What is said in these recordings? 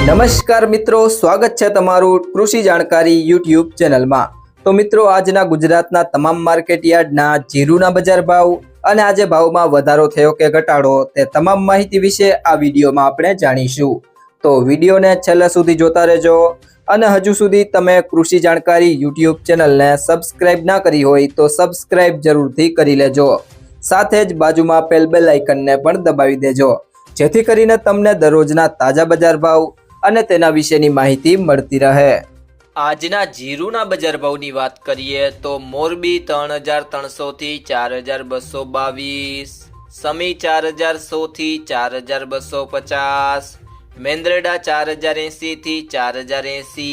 નમસ્કાર મિત્રો, સ્વાગત છે તમારું કૃષિ જાણકારી યુટ્યુબ ચેનલમાં। તો મિત્રો, આજના ગુજરાતના તમામ માર્કેટ યાર્ડના જીરુના બજાર ભાવ અને આજે ભાવમાં વધારો થયો કે ઘટાડો તે તમામ માહિતી વિશે આ વિડીયોમાં આપણે જાણીશું। તો વિડીયોને છેલ્લે સુધી જોતા રહેજો અને હજુ સુધી તમે કૃષિ જાણકારી યુટ્યુબ ચેનલને સબસ્ક્રાઇબ ના કરી હોય તો સબસ્ક્રાઇબ જરૂરથી કરી લેજો। સાથે જ બાજુમાં આપેલ બેલ આઇકનને પણ દબાવી દેજો, જેથી કરીને તમને દરરોજના તાજા બજાર ભાવ અને તેના વિશેની માહિતી મળતી રહે। આજના જીરુના બજાર ભાવની વાત કરીએ તો મોરબી 3300 થી 4222, સમી 4100 થી 4250, મેંદરડા 4080 થી 4080,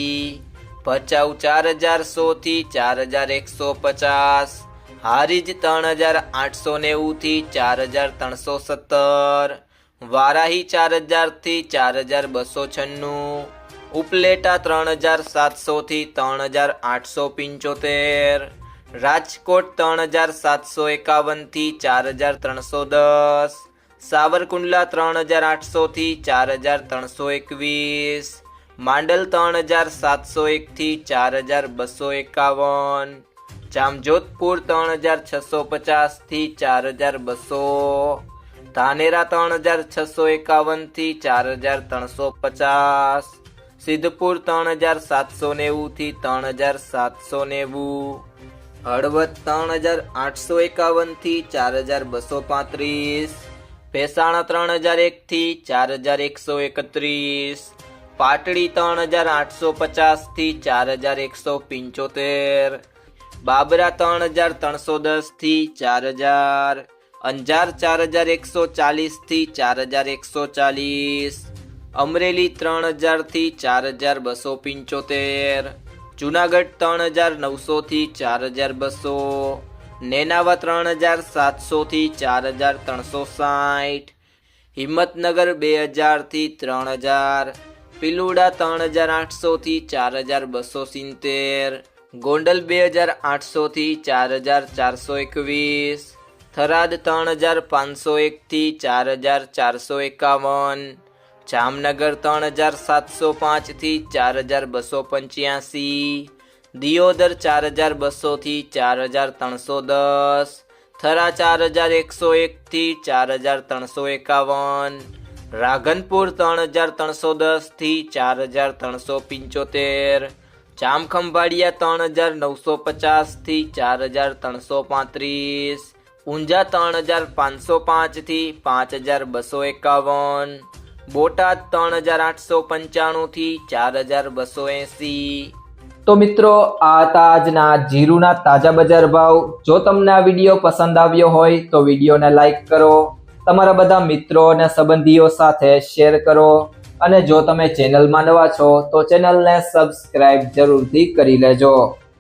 ભચાઉ 4100 થી 4150, હારીજ 3890 થી 4317, વારાહી 4000 થી 4296, ઉપલેટા 3700 થી 3875, રાજકોટ 3751 થી 4310, સાવરકુંડલા 3800 થી 4321, માંડલ 3701 થી 4251, જામજોધપુર 3650 થી 4200, ધાનેરા 3651 થી 4350, સિદ્ધપુર 3790 થી 3790, હળવદ 3851 થી 4235, ભેસાણા 3001 થી 4131, પાટડી 3850 થી 4175, બાબરા 3310 થી 4000, અંજાર 4140 થી 4140, અમરેલી 3000 થી 4275, જુનાગઢ 3900 થી 4200, નેનાવા 3700 થી 4360, હિંમતનગર 2000 થી 3000, પિલુડા 3800 થી 4270, ગોંડલ 2800 થી 4421, થરાદ 3501 થી 4451, જામનગર 3705 થી 4285, દિયોદર 4200 થી 4310, થરા 4101 થી 4351, રાધનપુર 3310 થી 4375, જામખંભાળિયા 3950 થી 4335, ઊંઝા 3505 થી 5251, બોટાદ 3895 થી 4280। તો મિત્રો, આ હતા આજના જીરુના તાજા બજાર ભાવ। જો તમને આ વિડીયો પસંદ આવ્યો હોય તો વિડીયોને લાઈક કરો, તમારા બધા મિત્રો અને સંબંધીઓ સાથે શેર કરો અને જો તમે ચેનલમાં નવા છો તો ચેનલને સબસ્ક્રાઇબ જરૂરથી કરી લેજો।